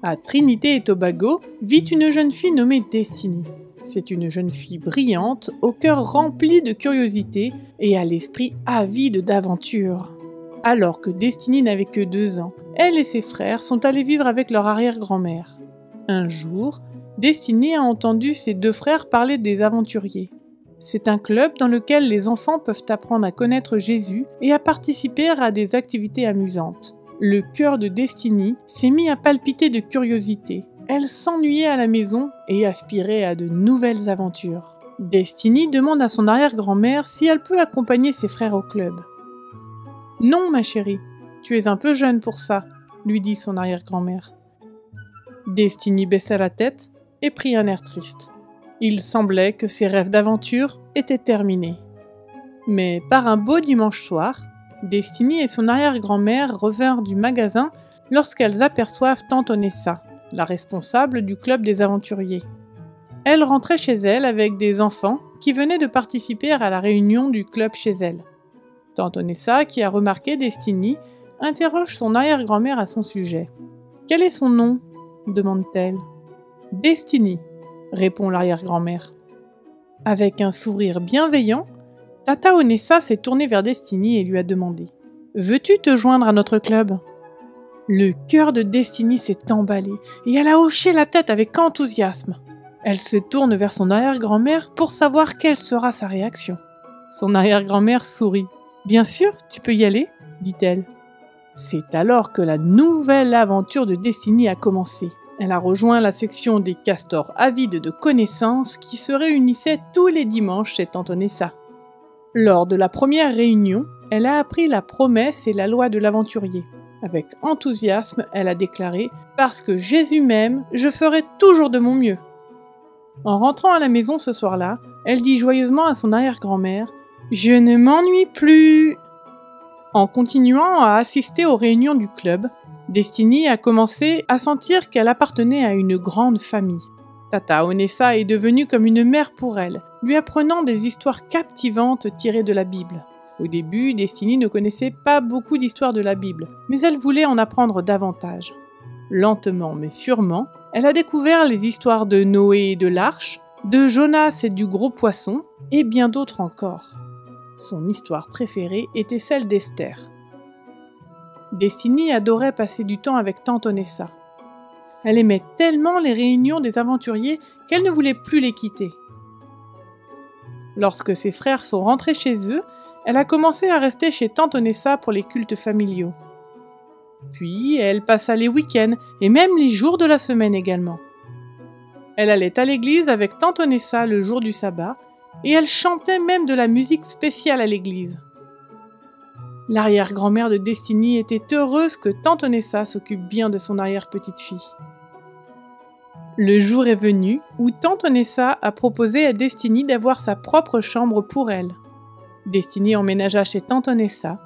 À Trinité et Tobago vit une jeune fille nommée Destiny. C'est une jeune fille brillante, au cœur rempli de curiosité et à l'esprit avide d'aventure. Alors que Destiny n'avait que 2 ans, elle et ses frères sont allés vivre avec leur arrière-grand-mère. Un jour, Destiny a entendu ses 2 frères parler des aventuriers. C'est un club dans lequel les enfants peuvent apprendre à connaître Jésus et à participer à des activités amusantes. Le cœur de Destiny s'est mis à palpiter de curiosité. Elle s'ennuyait à la maison et aspirait à de nouvelles aventures. Destiny demande à son arrière-grand-mère si elle peut accompagner ses frères au club. « Non, ma chérie, tu es un peu jeune pour ça, » lui dit son arrière-grand-mère. Destiny baissa la tête et prit un air triste. Il semblait que ses rêves d'aventure étaient terminés. Mais par un beau dimanche soir, Destiny et son arrière-grand-mère revinrent du magasin lorsqu'elles aperçoivent tante Onessa, la responsable du club des aventuriers. Elle rentrait chez elle avec des enfants qui venaient de participer à la réunion du club chez elle. Tante Onessa, qui a remarqué Destiny, interroge son arrière-grand-mère à son sujet. « Quel est son nom ?» demande-t-elle. « Destiny », répond l'arrière-grand-mère. Avec un sourire bienveillant, Tata Onessa s'est tournée vers Destiny et lui a demandé « Veux-tu te joindre à notre club ?» Le cœur de Destiny s'est emballé et elle a hoché la tête avec enthousiasme. Elle se tourne vers son arrière-grand-mère pour savoir quelle sera sa réaction. Son arrière-grand-mère sourit. « Bien sûr, tu peux y aller, » dit-elle. C'est alors que la nouvelle aventure de Destiny a commencé. Elle a rejoint la section des castors avides de connaissances qui se réunissaient tous les dimanches chez tante Onessa. Lors de la première réunion, elle a appris la promesse et la loi de l'aventurier. Avec enthousiasme, elle a déclaré « Parce que Jésus m'aime, je ferai toujours de mon mieux ». En rentrant à la maison ce soir-là, elle dit joyeusement à son arrière-grand-mère « Je ne m'ennuie plus !» En continuant à assister aux réunions du club, Destiny a commencé à sentir qu'elle appartenait à une grande famille. Tata Onessa est devenue comme une mère pour elle, lui apprenant des histoires captivantes tirées de la Bible. Au début, Destiny ne connaissait pas beaucoup d'histoires de la Bible, mais elle voulait en apprendre davantage. Lentement mais sûrement, elle a découvert les histoires de Noé et de l'arche, de Jonas et du gros poisson, et bien d'autres encore. Son histoire préférée était celle d'Esther. Destiny adorait passer du temps avec tante Onessa. Elle aimait tellement les réunions des aventuriers qu'elle ne voulait plus les quitter. Lorsque ses frères sont rentrés chez eux, elle a commencé à rester chez tante Onessa pour les cultes familiaux. Puis, elle passa les week-ends et même les jours de la semaine également. Elle allait à l'église avec tante Onessa le jour du sabbat et elle chantait même de la musique spéciale à l'église. L'arrière-grand-mère de Destiny était heureuse que tante Onessa s'occupe bien de son arrière-petite-fille. Le jour est venu où tante Onessa a proposé à Destiny d'avoir sa propre chambre pour elle. Destiny emménagea chez tante Onessa.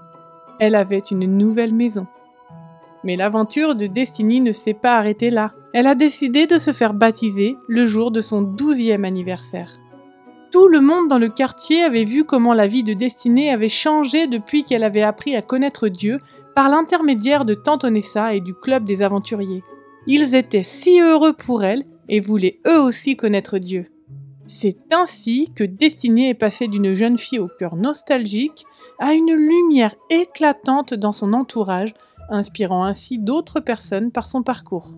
Elle avait une nouvelle maison. Mais l'aventure de Destiny ne s'est pas arrêtée là. Elle a décidé de se faire baptiser le jour de son 12e anniversaire. Tout le monde dans le quartier avait vu comment la vie de Destiny avait changé depuis qu'elle avait appris à connaître Dieu par l'intermédiaire de tante Onessa et du club des aventuriers. Ils étaient si heureux pour elle et voulaient eux aussi connaître Dieu. C'est ainsi que Destiny est passée d'une jeune fille au cœur nostalgique à une lumière éclatante dans son entourage, inspirant ainsi d'autres personnes par son parcours.